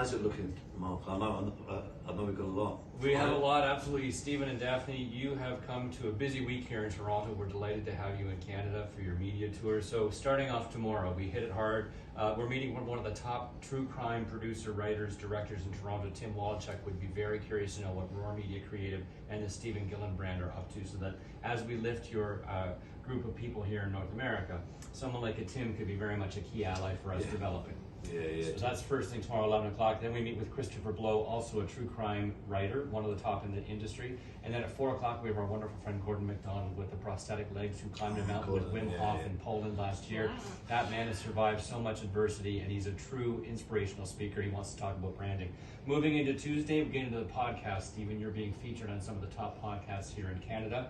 how's it looking, Mark? I know we've got a lot. We have a lot, absolutely. Stephen and Daphne, you have come to a busy week here in Toronto. We're delighted to have you in Canada for your media tour. So starting off tomorrow, we hit it hard. We're meeting one of the top true crime producer, writers, directors in Toronto. Tim Wallachek would be very curious to know what Roar Media Creative and the Stephen Gillen brand are up to, so that as we lift your group of people here in North America, someone like a Tim could be very much a key ally for us developing. Yeah. So that's first thing tomorrow, 11 o'clock. Then we meet with Christopher Blow, also a true crime writer, one of the top in the industry. And then at 4 o'clock, we have our wonderful friend Gordon MacDonald with the prosthetic legs, who climbed a mountain with Wim Hof in Poland last year. Wow. That man has survived so much adversity, and he's a true inspirational speaker. He wants to talk about branding. Moving into Tuesday, we get into the podcast. Stephen, you're being featured on some of the top podcasts here in Canada.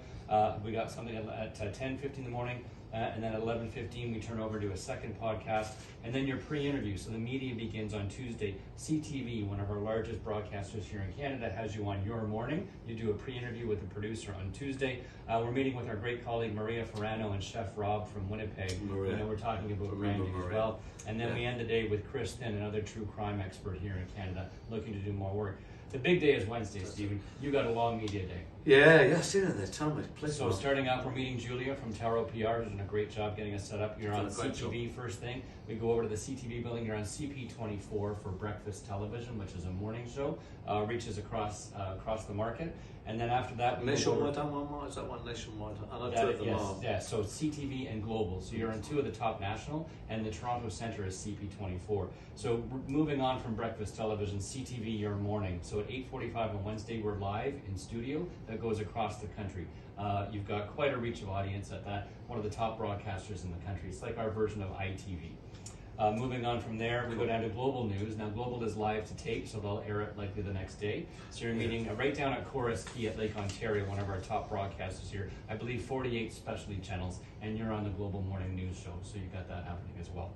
We got something at 10:50 in the morning. And then at 11:15, we turn over to a second podcast, and then your pre-interview. So the media begins on Tuesday. CTV, one of our largest broadcasters here in Canada, has you on your morning. You do a pre-interview with the producer on Tuesday. We're meeting with our great colleague Maria Ferrano and Chef Rob from Winnipeg. Maria. We're talking about branding as well. And then we end the day with Chris Thin, another true crime expert here in Canada, looking to do more work. The big day is Wednesday, Stephen. You got a long media day. Yeah, I see that there. Tell me, please. So starting out, we're meeting Julia from Taro PR, who's done a great job getting us set up. You're on CTV first thing. We go over to the CTV building. You're on CP24 for Breakfast Television, which is a morning show. Reaches across the market. And then after that, nationwide. Is that one nationwide? I know two of them are. Yeah. So CTV and Global. So you're on two of the top national, and the Toronto Centre is CP24. So moving on from Breakfast Television, CTV your morning. So at 8:45 on Wednesday, we're live in studio that goes across the country. You've got quite a reach of audience at that. One of the top broadcasters in the country. It's like our version of ITV. Moving on from there, we go down to Global News. Now, Global is live to tape, so they'll air it likely the next day. So you're meeting right down at Chorus Key at Lake Ontario, one of our top broadcasters here. I believe 48 specialty channels, and you're on the Global Morning News Show, so you've got that happening as well.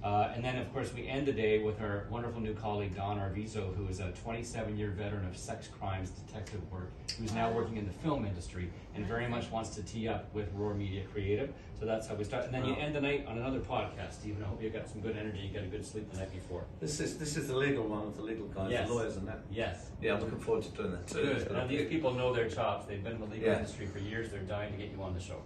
And then, of course, we end the day with our wonderful new colleague, Don Arvizo, who is a 27-year veteran of sex crimes detective work, who's now working in the film industry and very much wants to tee up with Roar Media Creative. So that's how we start. And then you end the night on another podcast, Stephen. I hope you got some good energy, you got a good sleep the night before. This is the legal one with the legal guys, the lawyers and that? Yes. Yeah, I'm looking forward to doing that too. Good. Now, these people know their chops. They've been in the legal industry for years. They're dying to get you on the show.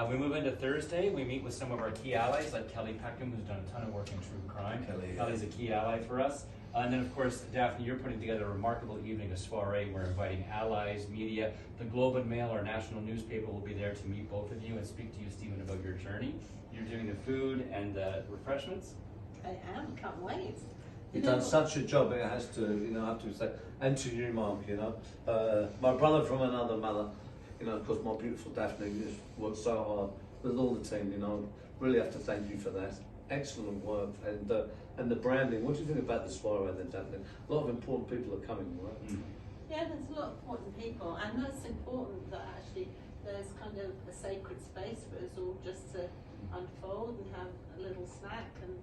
We move into Thursday. We meet with some of our key allies, like Kelly Peckham, who's done a ton of work in true crime. Kelly's a key ally for us. And then, of course, Daphne, you're putting together a remarkable evening, a soiree. We're inviting allies, media. The Globe and Mail, our national newspaper, will be there to meet both of you and speak to you, Stephen, about your journey. You're doing the food and the refreshments. I am. Can't wait. You've done such a job, it has to, I have to say, and to you, Mark, my brother from another mother, of course, my beautiful Daphne just worked so hard with all the team, really have to thank you for that. Excellent work, and the branding. What do you think about the soiree then, Daphne? A lot of important people are coming, right? Mm. Yeah, there's a lot of important people, and that's important that actually there's kind of a sacred space for us all just to unfold and have a little snack and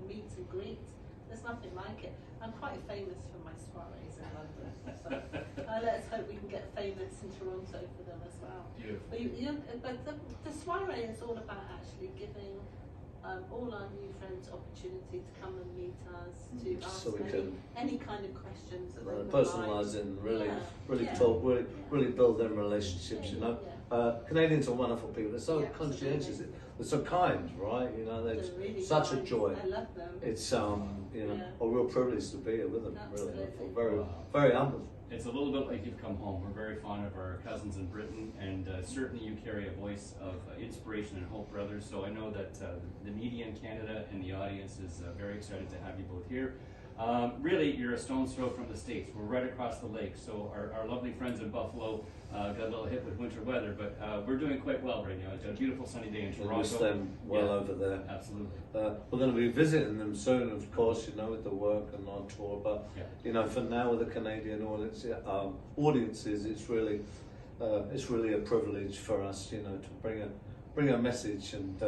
meet and greet. There's nothing like it. I'm quite famous for my soirees in London, so let's hope we can get famous in Toronto for them as well. But the soiree is all about actually giving all our new friends opportunity to come and meet us, to ask any kind of questions that they personalise and really talk, really build them relationships. Canadians are wonderful people. They're so conscientious. They're so kind, right? They're really such a joy. I love them. It's a real privilege to be here with them. Absolutely. Really, I feel very, very humbled. It's a little bit like you've come home. We're very fond of our cousins in Britain, and certainly you carry a voice of inspiration and hope, brothers. So I know that the media in Canada and the audience is very excited to have you both here. Really, you're a stone's throw from the States. We're right across the lake, so our lovely friends in Buffalo got a little hit with winter weather, but we're doing quite well right now. It's a beautiful sunny day in Toronto. We miss them over there. Absolutely. We're going to be visiting them soon, of course, with the work and on tour, but for now with the Canadian audiences, it's really a privilege for us, to bring a message and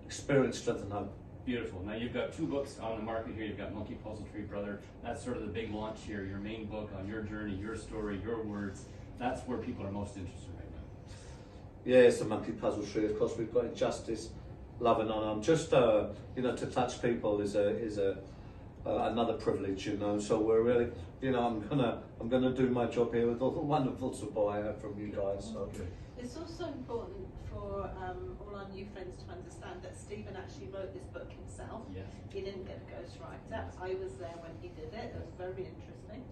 experience, strength and hope. Beautiful. Now you've got two books on the market here. You've got Monkey Puzzle Tree Brother. That's sort of the big launch here. Your main book on your journey, your story, your words. That's where people are most interested right now. Yeah, it's the Monkey Puzzle Tree. Of course, we've got Injustice, Love and Honor. Just to touch people is a another privilege, you know. So we're really, you know, I'm gonna do my job here with all the wonderful support I have from you guys. So. It's also important for all our new friends to understand that Stephen actually wrote this book himself. Yes. He didn't get a ghostwriter. I was there when he did it. It was very interesting.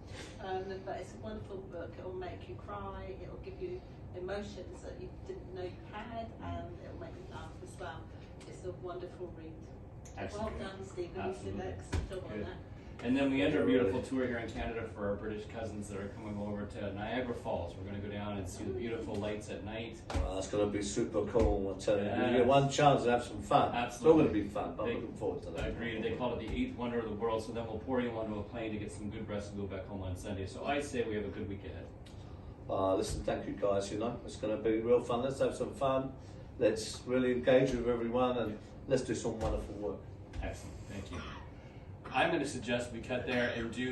But it's a wonderful book. It will make you cry. It will give you emotions that you didn't know you had, and it will make you laugh as well. It's a wonderful read. Excellent. Well done, Stephen. Absolutely. You did an excellent job on Good. that. And then we enter a beautiful tour here in Canada for our British cousins that are coming over to Niagara Falls. We're going to go down and see the beautiful lights at night. Well, that's going to be super cool, I tell you. Yeah. You get one chance to have some fun. Absolutely. It's all going to be fun, but I'm looking forward to that. I agree. They call it the 8th wonder of the world, so then we'll pour you onto a plane to get some good rest and go back home on Sunday. So I say we have a good week ahead. Listen, thank you guys, you know. It's going to be real fun. Let's have some fun. Let's really engage with everyone and let's do some wonderful work. Excellent. Thank you. I'm going to suggest we cut there and do